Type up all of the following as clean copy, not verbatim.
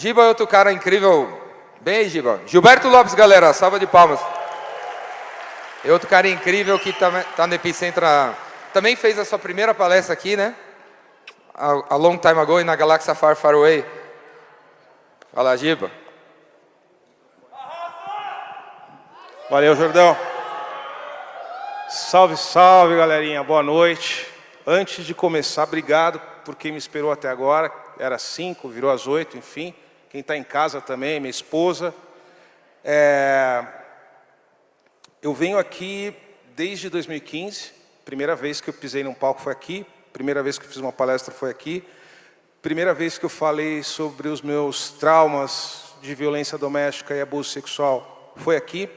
Giba é outro cara incrível. Bem aí, Giba. Gilberto Lopes, galera, salva de palmas. É outro cara incrível que tá no Epicentro. Também fez a sua primeira palestra aqui, né? A long time ago, na Galáxia Far Far Away. Fala, Giba. Valeu, Jordão. Salve, salve, galerinha. Boa noite. Antes de começar, obrigado por quem me esperou até agora. Era 5, virou às 8, enfim. Quem está em casa também, minha esposa. Eu venho aqui desde 2015. Primeira vez que eu pisei num palco foi aqui. Primeira vez que eu fiz uma palestra foi aqui. Primeira vez que eu falei sobre os meus traumas de violência doméstica e abuso sexual foi aqui.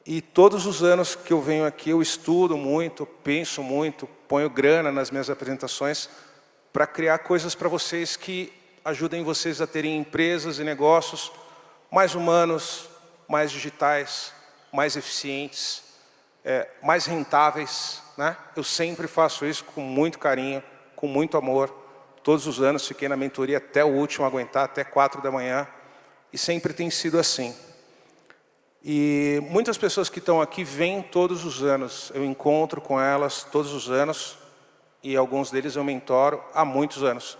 E todos os anos que eu venho aqui, eu estudo muito, penso muito, ponho grana nas minhas apresentações para criar coisas para vocês que ajudem vocês a terem empresas e negócios mais humanos, mais digitais, mais eficientes, mais rentáveis, né? Eu sempre faço isso com muito carinho, com muito amor. Todos os anos fiquei na mentoria até o último aguentar, até 4 da manhã. E sempre tem sido assim. E muitas pessoas que estão aqui vêm todos os anos. Eu encontro com elas todos os anos. E alguns deles eu mentoro há muitos anos.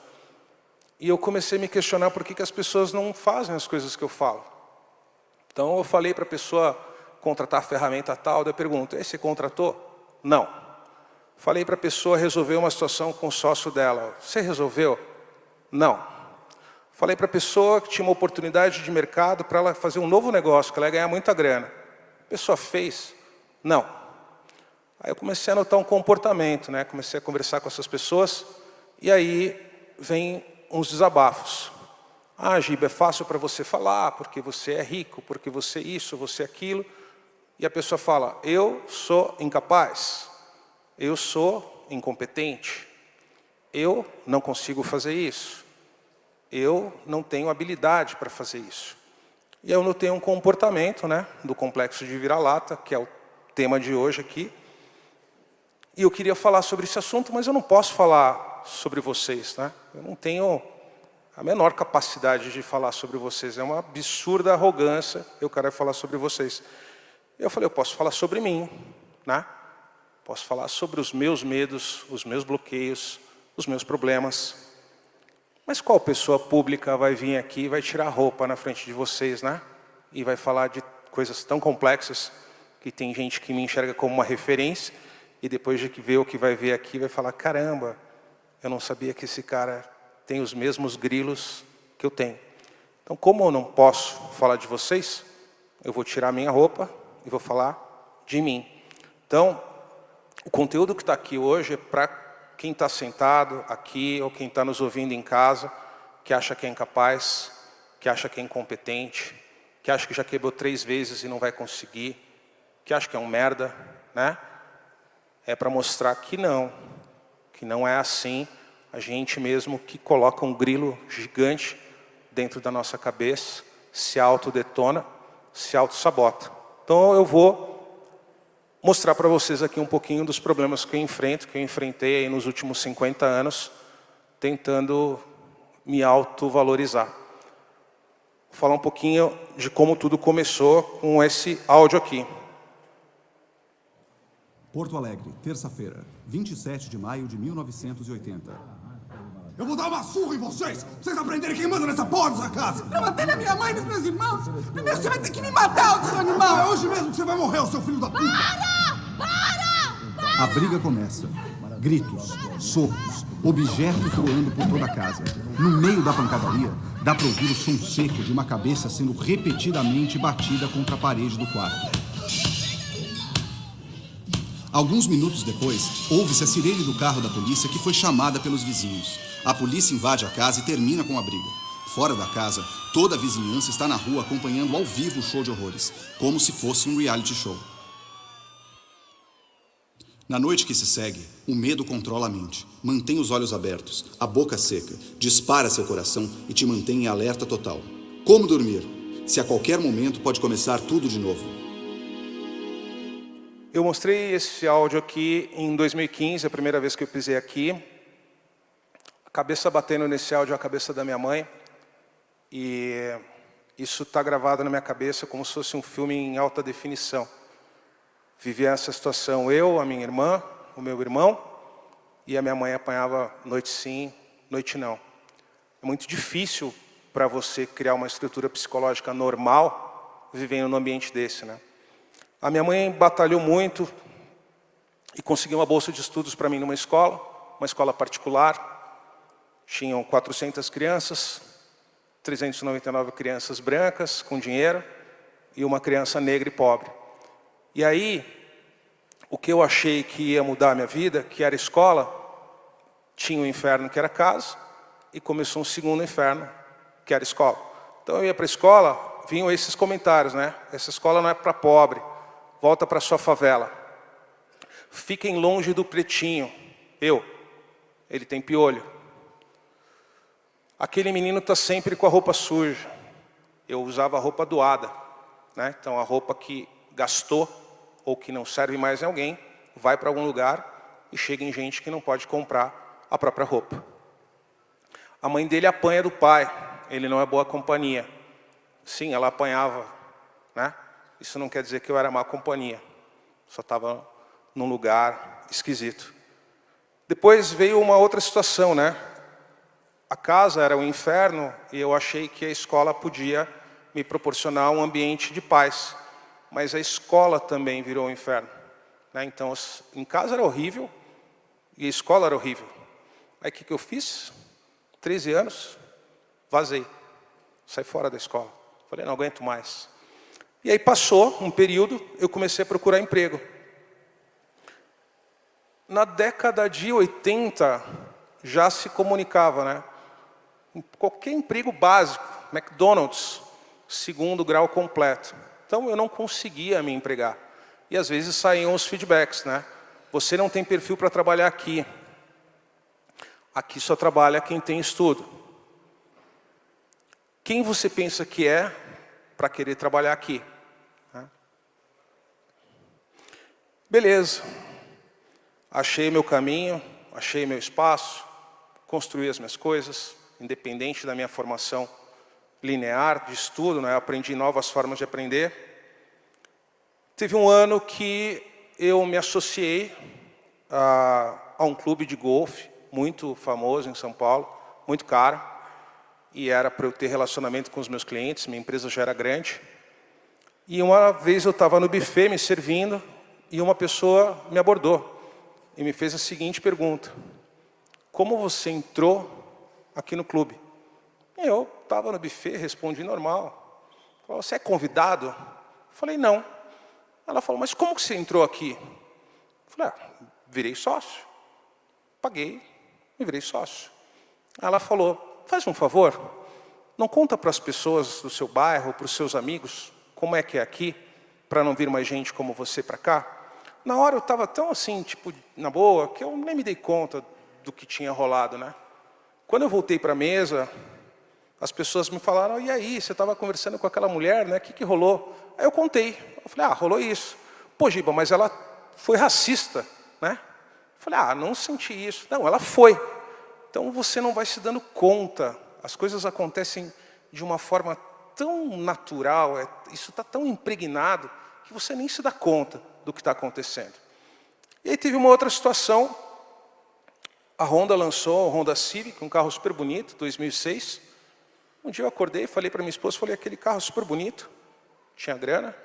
E eu comecei a me questionar por que as pessoas não fazem as coisas que eu falo. Então eu falei para a pessoa contratar a ferramenta tal, daí eu pergunto, você contratou? Não. Falei para a pessoa resolver uma situação com o sócio dela. Você resolveu? Não. Falei para a pessoa que tinha uma oportunidade de mercado para ela fazer um novo negócio, que ela ia ganhar muita grana. A pessoa fez? Não. Aí eu comecei a notar um comportamento, né? Comecei a conversar com essas pessoas e aí vem uns desabafos. Ah, Giba, é fácil para você falar, porque você é rico, porque você é isso, você é aquilo. E a pessoa fala, eu sou incapaz, eu sou incompetente, eu não consigo fazer isso. Eu não tenho habilidade para fazer isso. E eu notei um comportamento, né, do complexo de vira-lata, que é o tema de hoje aqui. E eu queria falar sobre esse assunto, mas eu não posso falar sobre vocês, né? Eu não tenho a menor capacidade de falar sobre vocês. É uma absurda arrogância eu quero falar sobre vocês. Eu falei, eu posso falar sobre mim, né? Posso falar sobre os meus medos, os meus bloqueios, os meus problemas. Mas qual pessoa pública vai vir aqui e vai tirar a roupa na frente de vocês, né? E vai falar de coisas tão complexas que tem gente que me enxerga como uma referência e depois de que vê o que vai ver aqui vai falar, caramba, eu não sabia que esse cara tem os mesmos grilos que eu tenho. Então, como eu não posso falar de vocês, eu vou tirar minha roupa e vou falar de mim. Então, o conteúdo que está aqui hoje é para quem está sentado aqui ou quem está nos ouvindo em casa, que acha que é incapaz, que acha que é incompetente, que acha que já quebrou 3 vezes e não vai conseguir, que acha que é um merda, né? É para mostrar que não é assim, a gente mesmo que coloca um grilo gigante dentro da nossa cabeça, se autodetona, se autossabota. Então eu vou mostrar para vocês aqui um pouquinho dos problemas que eu enfrento, que eu enfrentei aí nos últimos 50 anos, tentando me autovalorizar. Vou falar um pouquinho de como tudo começou com esse áudio aqui. Porto Alegre, terça-feira, 27 de maio de 1980. Eu vou dar uma surra em vocês! Vocês aprenderem quem manda nessa porra dessa casa! Eu matei a minha mãe e os meus irmãos! Primeiro você vai ter que me matar, seu animal! É hoje mesmo que você vai morrer, seu filho da puta! A briga começa. Gritos, socos, objetos voando por toda a casa. No meio da pancadaria, dá para ouvir o som seco de uma cabeça sendo repetidamente batida contra a parede do quarto. Alguns minutos depois, ouve-se a sirene do carro da polícia que foi chamada pelos vizinhos. A polícia invade a casa e termina com a briga. Fora da casa, toda a vizinhança está na rua acompanhando ao vivo o show de horrores, como se fosse um reality show. Na noite que se segue, o medo controla a mente, mantém os olhos abertos, a boca seca, dispara seu coração e te mantém em alerta total. Como dormir? Se a qualquer momento pode começar tudo de novo. Eu mostrei esse áudio aqui em 2015, a primeira vez que eu pisei aqui. A cabeça batendo nesse áudio é a cabeça da minha mãe. E isso está gravado na minha cabeça como se fosse um filme em alta definição. Vivi essa situação, eu, a minha irmã, o meu irmão, e a minha mãe apanhava noite sim, noite não. É muito difícil para você criar uma estrutura psicológica normal vivendo num ambiente desse, né? A minha mãe batalhou muito e conseguiu uma bolsa de estudos para mim numa escola particular. Tinham 400 crianças, 399 crianças brancas com dinheiro e uma criança negra e pobre. E aí, o que eu achei que ia mudar a minha vida, que era escola, tinha o inferno que era casa e começou um segundo inferno que era escola. Então eu ia para a escola, vinham esses comentários, né? Essa escola não é para pobre, volta para sua favela. Fiquem longe do pretinho. Ele tem piolho. Aquele menino está sempre com a roupa suja. Eu usava a roupa doada, né? Então a roupa que gastou ou que não serve mais em alguém, vai para algum lugar e chega em gente que não pode comprar a própria roupa. A mãe dele apanha do pai, ele não é boa companhia. Sim, ela apanhava, né? Isso não quer dizer que eu era má companhia, só estava num lugar esquisito. Depois veio uma outra situação, né? A casa era um inferno e eu achei que a escola podia me proporcionar um ambiente de paz. Mas a escola também virou um inferno, né? Então, em casa era horrível e a escola era horrível. Aí o que eu fiz? 13 anos, vazei, saí fora da escola. Falei, não aguento mais. E aí passou um período, eu comecei a procurar emprego. Na década de 80, já se comunicava, né? Qualquer emprego básico, McDonald's, segundo grau completo. Então eu não conseguia me empregar. E às vezes saíam os feedbacks, né? Você não tem perfil para trabalhar aqui. Aqui só trabalha quem tem estudo. Quem você pensa que é para querer trabalhar aqui? Beleza. Achei meu caminho, achei meu espaço, construí as minhas coisas, independente da minha formação linear de estudo, né? Aprendi novas formas de aprender. Teve um ano que eu me associei a um clube de golfe muito famoso em São Paulo, muito caro, e era para eu ter relacionamento com os meus clientes, minha empresa já era grande. E uma vez eu estava no buffet me servindo e uma pessoa me abordou e me fez a seguinte pergunta: como você entrou aqui no clube? Eu estava no buffet, respondi normal. Falou, você é convidado? Eu falei, não. Ela falou, mas como que você entrou aqui? Eu falei, virei sócio. Paguei e virei sócio. Ela falou, faz um favor, não conta para as pessoas do seu bairro, para os seus amigos, como é que é aqui, para não vir mais gente como você para cá. Na hora eu estava tão assim, tipo, na boa, que eu nem me dei conta do que tinha rolado, né? Quando eu voltei para a mesa, as pessoas me falaram, e aí, você estava conversando com aquela mulher, né? O que rolou? Aí eu contei. Eu falei, rolou isso. Pô, Giba, mas ela foi racista, né? Eu falei, não senti isso. Não, ela foi. Então você não vai se dando conta. As coisas acontecem de uma forma tão natural, isso está tão impregnado, que você nem se dá conta do que está acontecendo. E aí teve uma outra situação. A Honda lançou o Honda Civic, um carro super bonito, 2006. Um dia eu acordei, falei para minha esposa, aquele carro super bonito, tinha grana,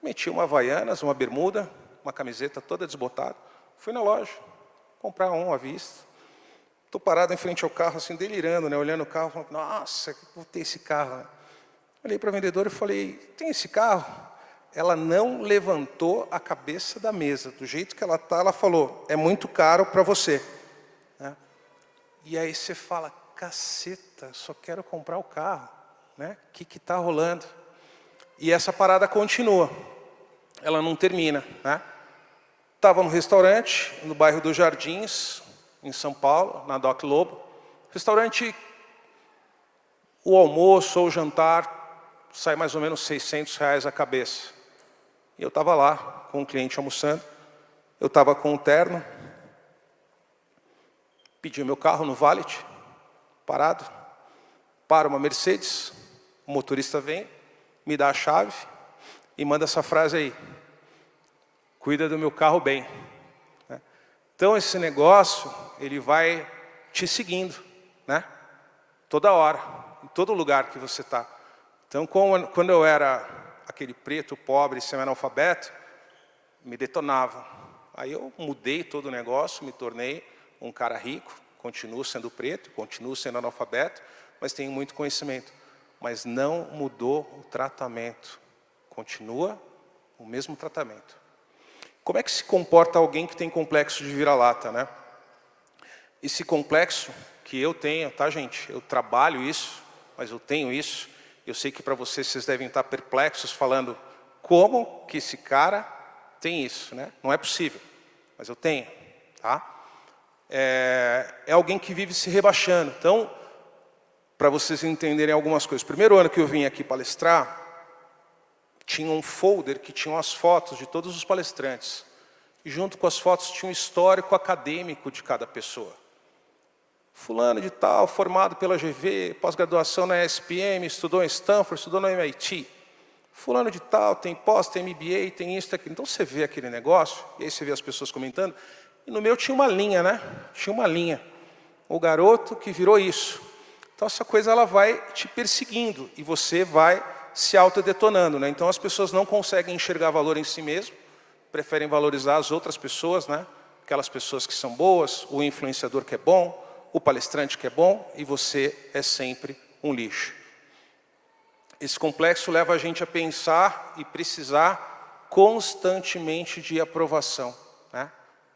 meti uma Havaianas, uma bermuda, uma camiseta toda desbotada, fui na loja, comprar um à vista. Estou parado em frente ao carro, assim, delirando, né, olhando o carro, falando, nossa, vou ter esse carro. Né? Olhei para a vendedora e falei, tem esse carro? Ela não levantou a cabeça da mesa, do jeito que ela está, ela falou, é muito caro para você. Né? E aí você fala, caceta, só quero comprar o carro, né? O que está rolando? E essa parada continua, ela não termina, né? Estava no restaurante, no bairro dos Jardins, em São Paulo, na Doc Lobo. Restaurante, o almoço ou o jantar, sai mais ou menos R$600 a cabeça. E eu estava lá, com um cliente almoçando, eu estava com um terno, pedi o meu carro no valet, parado, para uma Mercedes, o motorista vem, me dá a chave e manda essa frase aí: cuida do meu carro bem. Então esse negócio, ele vai te seguindo, né? Toda hora, em todo lugar que você está. Então quando eu era aquele preto, pobre, semi-analfabeto, me detonava. Aí eu mudei todo o negócio, me tornei um cara rico, continuo sendo preto, continuo sendo analfabeto, mas tenho muito conhecimento. Mas não mudou o tratamento. Continua o mesmo tratamento. Como é que se comporta alguém que tem complexo de vira-lata, né? Esse complexo que eu tenho, tá, gente? Eu trabalho isso, mas eu tenho isso. Eu sei que para vocês devem estar perplexos, falando como que esse cara tem isso, né? Não é possível, mas eu tenho, tá? É alguém que vive se rebaixando. Então, para vocês entenderem algumas coisas. Primeiro ano que eu vim aqui palestrar, tinha um folder que tinha as fotos de todos os palestrantes. E junto com as fotos tinha um histórico acadêmico de cada pessoa. Fulano de tal, formado pela GV, pós-graduação na ESPM, estudou em Stanford, estudou no MIT. Fulano de tal, tem pós, tem MBA, tem isso, tem aquilo. Então você vê aquele negócio, e aí você vê as pessoas comentando, e no meu tinha uma linha, né? Tinha uma linha. O garoto que virou isso. Então essa coisa ela vai te perseguindo, e você vai se autodetonando, né? Então as pessoas não conseguem enxergar valor em si mesmo, preferem valorizar as outras pessoas, né? Aquelas pessoas que são boas, o influenciador que é bom, o palestrante que é bom, e você é sempre um lixo. Esse complexo leva a gente a pensar e precisar constantemente de aprovação, né?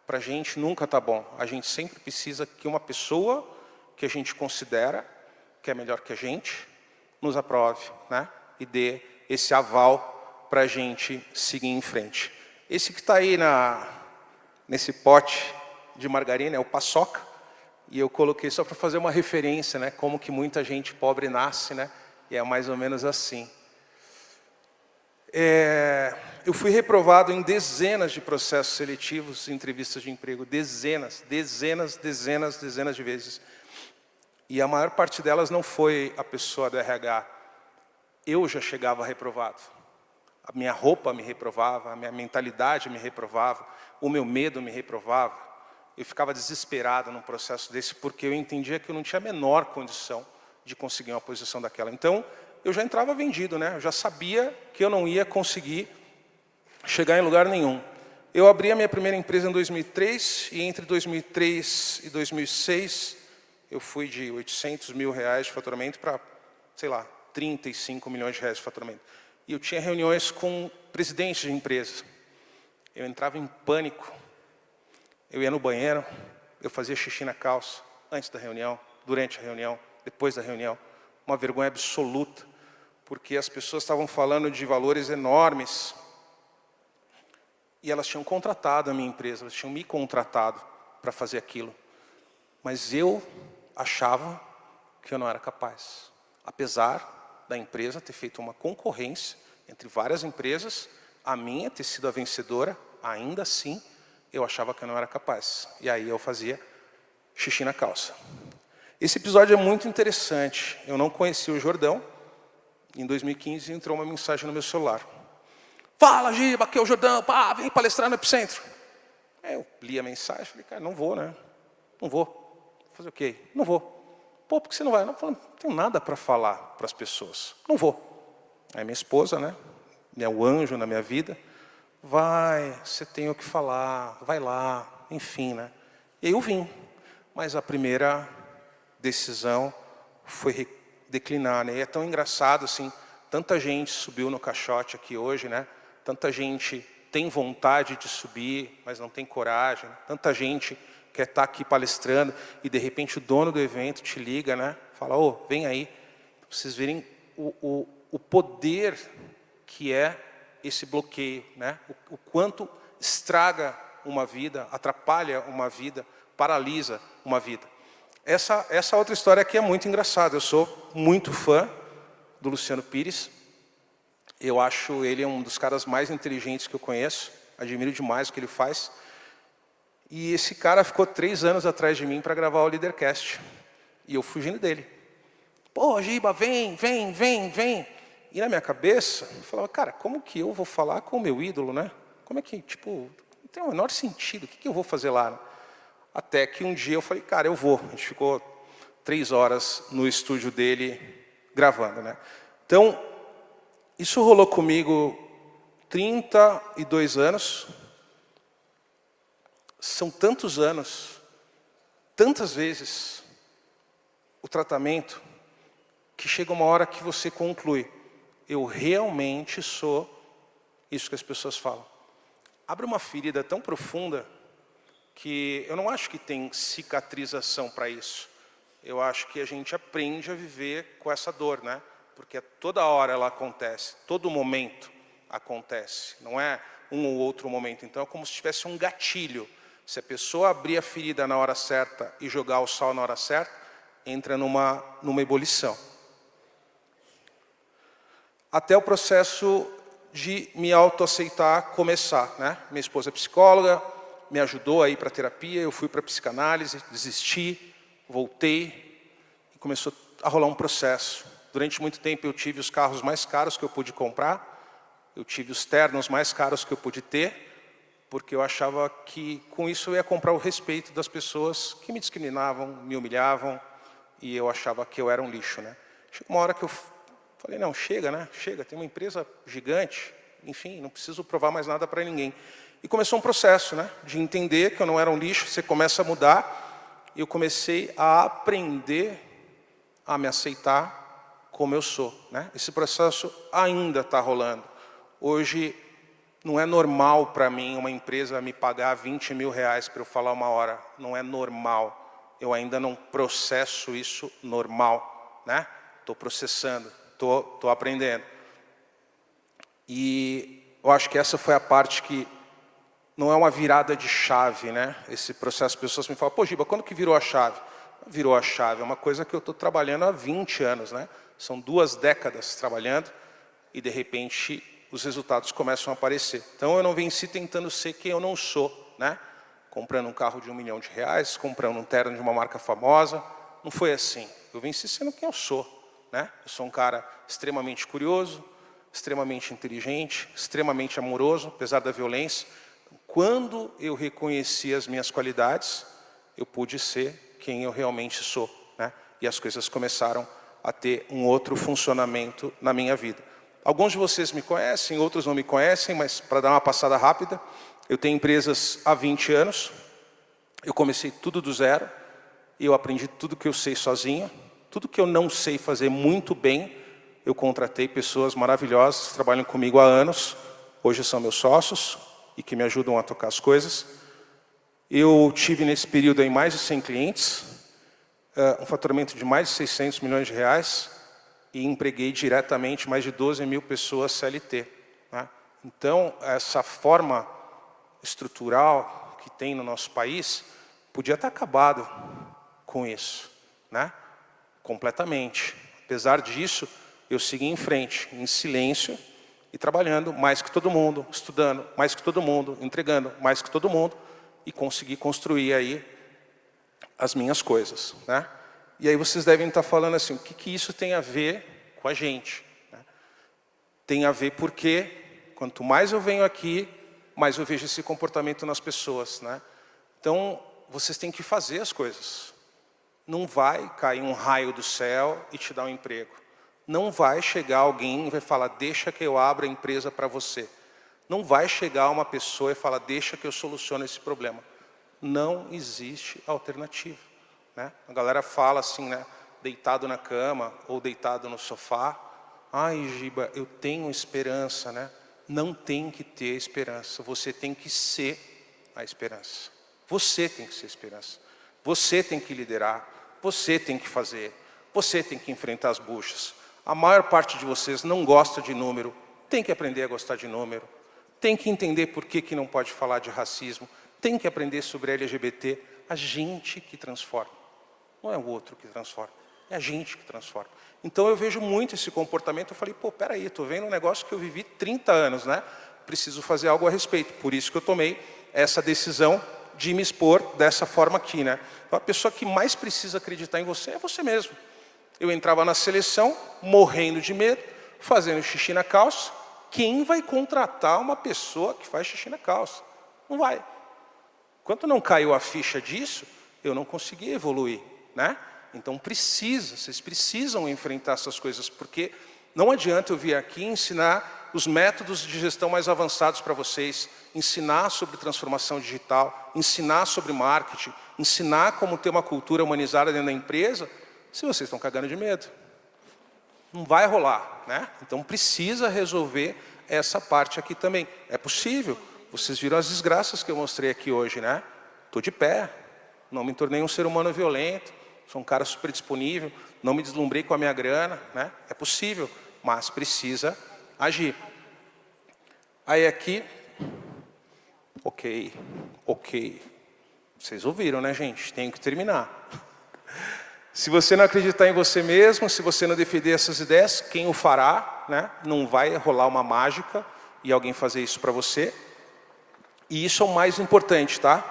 Para a gente nunca está bom. A gente sempre precisa que uma pessoa que a gente considera que é melhor que a gente nos aprove, né? E dê esse aval para a gente seguir em frente. Esse que está aí nesse pote de margarina é o paçoca. E eu coloquei só para fazer uma referência, né? Como que muita gente pobre nasce, né? E é mais ou menos assim. Eu fui reprovado em dezenas de processos seletivos, entrevistas de emprego, dezenas de vezes. E a maior parte delas não foi a pessoa do RH. Eu já chegava reprovado. A minha roupa me reprovava, a minha mentalidade me reprovava, o meu medo me reprovava. Eu ficava desesperado num processo desse, porque eu entendia que eu não tinha a menor condição de conseguir uma posição daquela. Então, eu já entrava vendido, né? Eu já sabia que eu não ia conseguir chegar em lugar nenhum. Eu abri a minha primeira empresa em 2003, e entre 2003 e 2006, eu fui de 800 mil reais de faturamento para, sei lá, 35 milhões de reais de faturamento. E eu tinha reuniões com presidentes de empresas. Eu entrava em pânico. Eu ia no banheiro, eu fazia xixi na calça, antes da reunião, durante a reunião, depois da reunião. Uma vergonha absoluta, porque as pessoas estavam falando de valores enormes. E elas tinham contratado a minha empresa, elas tinham me contratado para fazer aquilo. Mas eu achava que eu não era capaz. Apesar da empresa ter feito uma concorrência entre várias empresas, a minha ter sido a vencedora, ainda assim, eu achava que eu não era capaz. E aí eu fazia xixi na calça. Esse episódio é muito interessante. Eu não conhecia o Jordão. Em 2015 entrou uma mensagem no meu celular. Fala, Giba, aqui é o Jordão. Pá, vem palestrar no Epicentro. Aí eu li a mensagem e falei, cara, não vou, né? Não vou. Vou fazer o quê? Não vou. Pô, por que você não vai? Não tenho nada para falar para as pessoas. Não vou. Aí minha esposa, né? É o anjo na minha vida. Vai, você tem o que falar, vai lá, enfim, né? E aí eu vim, mas a primeira decisão foi declinar, né? E é tão engraçado, assim, tanta gente subiu no caixote aqui hoje, né? Tanta gente tem vontade de subir, mas não tem coragem. Tanta gente quer estar aqui palestrando e, de repente, o dono do evento te liga, né? Fala, ô, vem aí, para vocês verem o poder que é esse bloqueio, né? O quanto estraga uma vida, atrapalha uma vida, paralisa uma vida. Essa outra história aqui é muito engraçada. Eu sou muito fã do Luciano Pires. Eu acho ele um dos caras mais inteligentes que eu conheço. Admiro demais o que ele faz. E esse cara ficou 3 anos atrás de mim para gravar o Leadercast. E eu fugindo dele. Pô, Giba, vem. E na minha cabeça, eu falava, cara, como que eu vou falar com o meu ídolo, né? Como é que, tipo, não tem o menor sentido, o que eu vou fazer lá? Né? Até que um dia eu falei, cara, eu vou. A gente ficou 3 horas no estúdio dele gravando, né? Então, isso rolou comigo 32 anos. São tantos anos, tantas vezes, o tratamento, que chega uma hora que você conclui, eu realmente sou isso que as pessoas falam. Abre uma ferida tão profunda que eu não acho que tem cicatrização para isso. Eu acho que a gente aprende a viver com essa dor, né? Porque toda hora ela acontece, todo momento acontece. Não é um ou outro momento. Então é como se tivesse um gatilho. Se a pessoa abrir a ferida na hora certa e jogar o sal na hora certa, entra numa ebulição. Até o processo de me autoaceitar começar, né? Minha esposa é psicóloga, me ajudou a ir para a terapia, eu fui para a psicanálise, desisti, voltei e começou a rolar um processo. Durante muito tempo eu tive os carros mais caros que eu pude comprar, eu tive os ternos mais caros que eu pude ter, porque eu achava que com isso eu ia comprar o respeito das pessoas que me discriminavam, me humilhavam, e eu achava que eu era um lixo, né? Chegou uma hora que eu falei, não, chega, né? Chega, tem uma empresa gigante, enfim, não preciso provar mais nada para ninguém. E começou um processo, né? De entender que eu não era um lixo, você começa a mudar, e eu comecei a aprender a me aceitar como eu sou, né? Esse processo ainda está rolando. Hoje, não é normal para mim uma empresa me pagar 20 mil reais para eu falar 1 hora. Não é normal. Eu ainda não processo isso normal, né? Estou processando, estou aprendendo. E eu acho que essa foi a parte que não é uma virada de chave, né? Esse processo, as pessoas me falam, pô, Giba, quando que virou a chave? Virou a chave, é uma coisa que eu estou trabalhando há 20 anos, né? São 2 décadas trabalhando e, de repente, os resultados começam a aparecer. Então, eu não venci tentando ser quem eu não sou, né? Comprando um carro de R$1 milhão, comprando um terno de uma marca famosa. Não foi assim. Eu venci sendo quem eu sou, né? Eu sou um cara extremamente curioso, extremamente inteligente, extremamente amoroso, apesar da violência. Quando eu reconheci as minhas qualidades, eu pude ser quem eu realmente sou, né? E as coisas começaram a ter um outro funcionamento na minha vida. Alguns de vocês me conhecem, outros não me conhecem, mas para dar uma passada rápida, eu tenho empresas há 20 anos, eu comecei tudo do zero, e eu aprendi tudo que eu sei sozinho, tudo que eu não sei fazer muito bem, eu contratei pessoas maravilhosas que trabalham comigo há anos, hoje são meus sócios e que me ajudam a tocar as coisas. Eu tive nesse período aí mais de 100 clientes, um faturamento de mais de 600 milhões de reais, e empreguei diretamente mais de 12 mil pessoas CLT, né? Então, essa forma estrutural que tem no nosso país, podia estar acabado com isso, né? Completamente. Apesar disso, eu segui em frente, em silêncio, e trabalhando mais que todo mundo, estudando mais que todo mundo, entregando mais que todo mundo, e consegui construir aí as minhas coisas, né? E aí vocês devem estar falando assim, o que isso tem a ver com a gente, né? Tem a ver porque, quanto mais eu venho aqui, mais eu vejo esse comportamento nas pessoas, né? Então, vocês têm que fazer as coisas. Não vai cair um raio do céu e te dar um emprego. Não vai chegar alguém e vai falar, deixa que eu abra a empresa para você. Não vai chegar uma pessoa e falar, deixa que eu soluciono esse problema. Não existe alternativa, né? A galera fala assim, né? Deitado na cama ou deitado no sofá. Ai, Giba, eu tenho esperança, né? Não tem que ter esperança. Você tem que ser a esperança. Você tem que ser a esperança. Você tem que liderar. Você tem que fazer. Você tem que enfrentar as buchas. A maior parte de vocês não gosta de número. Tem que aprender a gostar de número. Tem que entender por que não pode falar de racismo. Tem que aprender sobre LGBT. A gente que transforma. Não é o outro que transforma. É a gente que transforma. Então eu vejo muito esse comportamento. Eu falei, pô, peraí, estou vendo um negócio que eu vivi 30 anos, né? Preciso fazer algo a respeito. Por isso que eu tomei essa decisão de me expor dessa forma aqui, né? Então, a pessoa que mais precisa acreditar em você é você mesmo. Eu entrava na seleção, morrendo de medo, fazendo xixi na calça. Quem vai contratar uma pessoa que faz xixi na calça? Não vai. Enquanto não caiu a ficha disso, eu não consegui evoluir, né? Então vocês precisam enfrentar essas coisas, porque não adianta eu vir aqui ensinar os métodos de gestão mais avançados para vocês, ensinar sobre transformação digital, ensinar sobre marketing, ensinar como ter uma cultura humanizada dentro da empresa, se vocês estão cagando de medo. Não vai rolar, né? Então precisa resolver essa parte aqui também. É possível. Vocês viram as desgraças que eu mostrei aqui hoje, né? Estou de pé, não me tornei um ser humano violento, sou um cara super disponível, não me deslumbrei com a minha grana, né? É possível, mas precisa agir. Aí aqui, ok. Vocês ouviram, né, gente? Tenho que terminar. Se você não acreditar em você mesmo, se você não defender essas ideias, quem o fará, né? Não vai rolar uma mágica e alguém fazer isso para você. E isso é o mais importante, tá?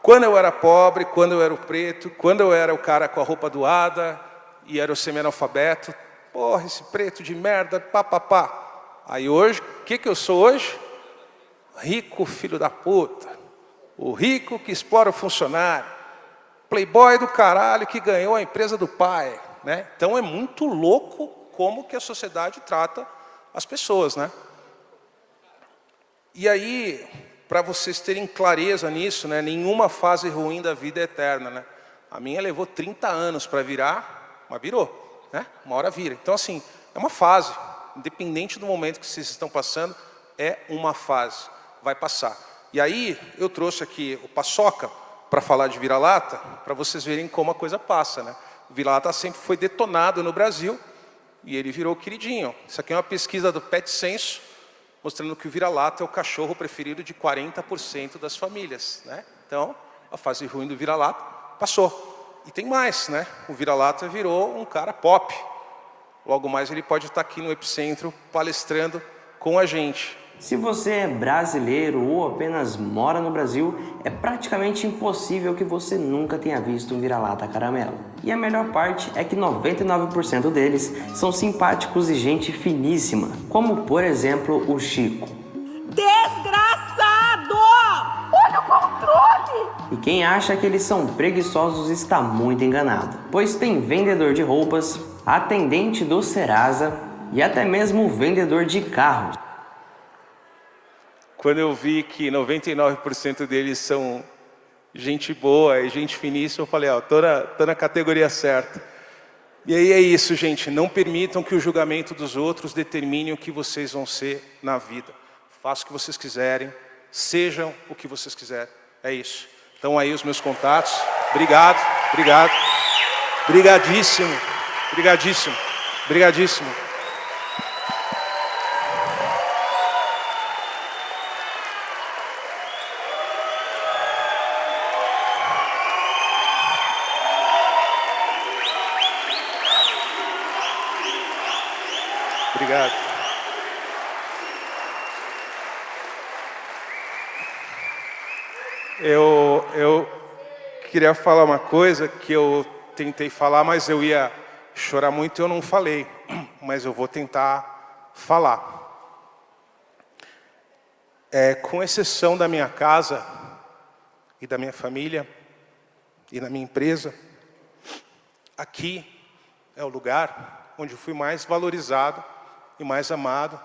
Quando eu era pobre, quando eu era o preto, quando eu era o cara com a roupa doada e era o semi-analfabeto, porra, esse preto de merda, pá. Aí hoje, o que eu sou hoje? Rico filho da puta. O rico que explora o funcionário. Playboy do caralho que ganhou a empresa do pai, né? Então é muito louco como que a sociedade trata as pessoas, né? E aí, para vocês terem clareza nisso, né? Nenhuma fase ruim da vida é eterna, né? A minha levou 30 anos para virar, mas virou, né? Uma hora vira. Então assim, é uma fase, independente do momento que vocês estão passando, é uma fase, vai passar. E aí, eu trouxe aqui o Paçoca, para falar de vira-lata, para vocês verem como a coisa passa, né? O vira-lata sempre foi detonado no Brasil e ele virou queridinho. Isso aqui é uma pesquisa do Pet Censo, mostrando que o vira-lata é o cachorro preferido de 40% das famílias, né? Então, a fase ruim do vira-lata passou. E tem mais, né? O vira-lata virou um cara pop. Logo mais ele pode estar aqui no Epicentro palestrando com a gente. Se você é brasileiro ou apenas mora no Brasil, é praticamente impossível que você nunca tenha visto um vira-lata caramelo. E a melhor parte é que 99% deles são simpáticos e gente finíssima, como por exemplo o Chico. Desgraçado! Olha o controle! E quem acha que eles são preguiçosos está muito enganado, pois tem vendedor de roupas, atendente do Serasa e até mesmo vendedor de carros. Quando eu vi que 99% deles são gente boa e gente finíssima, eu falei, ó, tô na categoria certa. E aí é isso, gente, não permitam que o julgamento dos outros determine o que vocês vão ser na vida. Façam o que vocês quiserem, sejam o que vocês quiserem, é isso. Então aí os meus contatos, obrigado, brigadíssimo. Obrigado. Eu queria falar uma coisa que eu tentei falar, mas eu ia chorar muito e eu não falei. Mas eu vou tentar falar. Com exceção da minha casa e da minha família e da minha empresa, aqui é o lugar onde eu fui mais valorizado e mais amado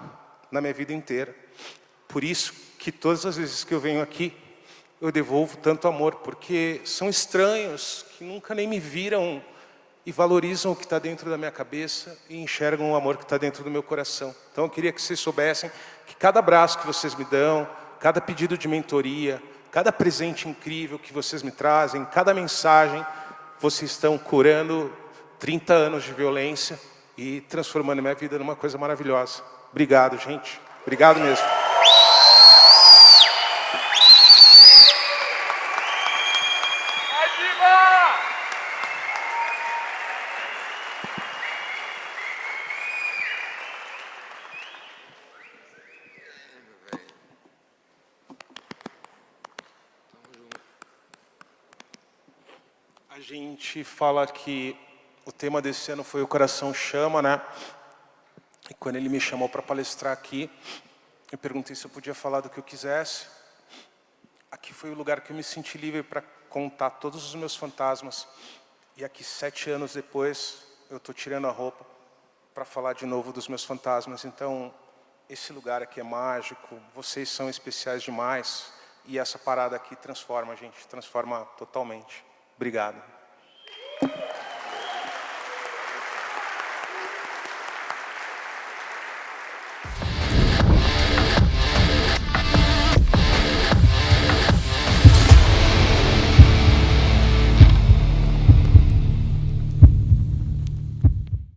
na minha vida inteira. Por isso que todas as vezes que eu venho aqui, eu devolvo tanto amor, porque são estranhos que nunca nem me viram e valorizam o que está dentro da minha cabeça e enxergam o amor que está dentro do meu coração. Então eu queria que vocês soubessem que cada abraço que vocês me dão, cada pedido de mentoria, cada presente incrível que vocês me trazem, cada mensagem, vocês estão curando 30 anos de violência e transformando minha vida numa coisa maravilhosa. Obrigado, gente. Obrigado mesmo. A gente fala que o tema desse ano foi O Coração Chama, né? E quando ele me chamou para palestrar aqui, eu perguntei se eu podia falar do que eu quisesse. Aqui foi o lugar que eu me senti livre para contar todos os meus fantasmas. E aqui, 7 anos depois, eu estou tirando a roupa para falar de novo dos meus fantasmas. Então, esse lugar aqui é mágico, vocês são especiais demais. E essa parada aqui transforma a gente, transforma totalmente. Obrigado.